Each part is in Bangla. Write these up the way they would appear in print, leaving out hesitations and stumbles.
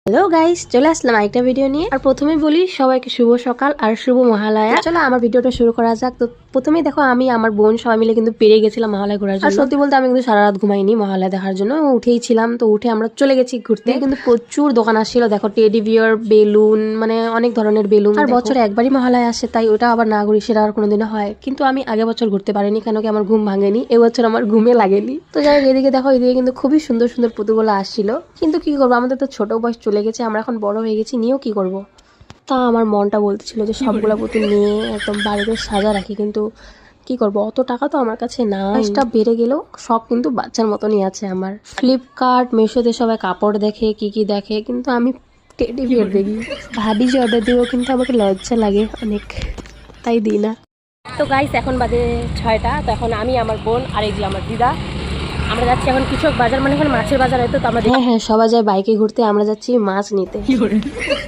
হ্যালো গাইস, চলে আসলাম আরেকটা ভিডিও নিয়ে। আর প্রথমেই বলি সবাইকে শুভ সকাল আর শুভ মহালয়া। চলো আমার ভিডিওটা শুরু করা যাক। তো প্রথমেই দেখো আমি আমার বোন সবাই মিলে কিন্তু পেরে গেছিলাম মহালয়া ঘোরার জন্য। আর সত্যি বলতে আমি কিন্তু সারা রাত ঘুমাইনি মহালয়া দেখার জন্য, উঠেই ছিলাম। তো উঠে আমরা চলে গেছি ঘুরতে। কিন্তু প্রচুর দোকান আসছিল, দেখো টেডি বিয়ার, বেলুন, মানে অনেক ধরনের বেলুন। আর বছরে একবারই মহালয়া আসে, তাই ওটা আবার না ঘুরি সেটা আর কোনোদিনও হয়। কিন্তু আমি আগে বছর ঘুরতে পারিনি, কেন কি আমার ঘুম ভাঙেনি। এবছর আমার ঘুমে লাগেনি। তো যাই হোক, এদিকে দেখো, এদিকে কিন্তু খুবই সুন্দর সুন্দর পুতুলগুলো আসছিল। কিন্তু কি করবো, আমাদের তো ছোট বয়স চলে গেছে, আমরা এখন বড় হয়ে গেছি, নিয়েও কি করব। তা আমার মনটা বলতেছিল যে সবগুলা পুতুল নিয়ে একদম বাড়িতে সাজা রাখি, কিন্তু কি করব, অত টাকা তো আমার কাছে না। বয়সটা বেড়ে গেলেও সব কিন্তু বাচ্চার মতনই আছে আমার। ফ্লিপকার্ট, মিশোতে সবাই কাপড় দেখে, কি দেখে, কিন্তু আমি টেডি বিয়ার দেখি। ভাবি যে অর্ডার দিব, কিন্তু আমাকে লজ্জা লাগে অনেক, তাই দিই না। তো গাইস, এখন বাজে 6টা। তো এখন আমি, আমার বোন আর এই যে আমার দিদা, আমরা যাচ্ছি এখন কৃষক বাজার, মানে এখন মাছের বাজার হয়তো। তো আমরা হ্যাঁ সবাই যায় বাইকে ঘুরতে, আমরা যাচ্ছি মাছ নিতে।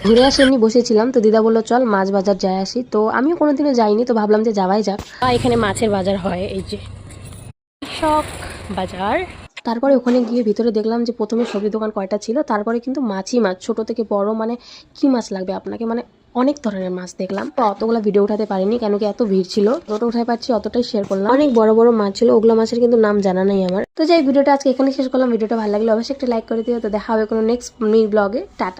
ঘুরে আসে এমনি বসেছিলাম, তো দিদা বললো চল মাছ বাজার যাই আসি। তো আমিও কোনোদিনও যাইনি, তো ভাবলাম যে যাওয়াই যাক। এখানে মাছের বাজার হয়, এই যে কৃষক বাজার। তারপরে ওখানে গিয়ে ভিতরে দেখলাম যে প্রথমে সবজি দোকান কয়টা ছিল, তারপরে কিন্তু মাছই মাছ, ছোট থেকে বড়, মানে কি মাছ লাগবে আপনাকে, মানে অনেক ধরনের মাছ দেখলাম। তো অতগুলো ভিডিও উঠাতে পারিনি, কেন কি এত ভিড় ছিল। যত উঠাই পারছি অতটাই শেয়ার করলাম। অনেক বড় বড় মাছ ছিল, ওগুলো মাছের কিন্তু নাম জানা নাই আমার। তো যাই, ভিডিওটা আজকে এখানে শেষ করলাম। ভিডিওটা ভালো লাগলে অবশ্যই একটা লাইক করে দিও। তো দেখা হবে কোনো নেক্সট ব্লগে। টাটা।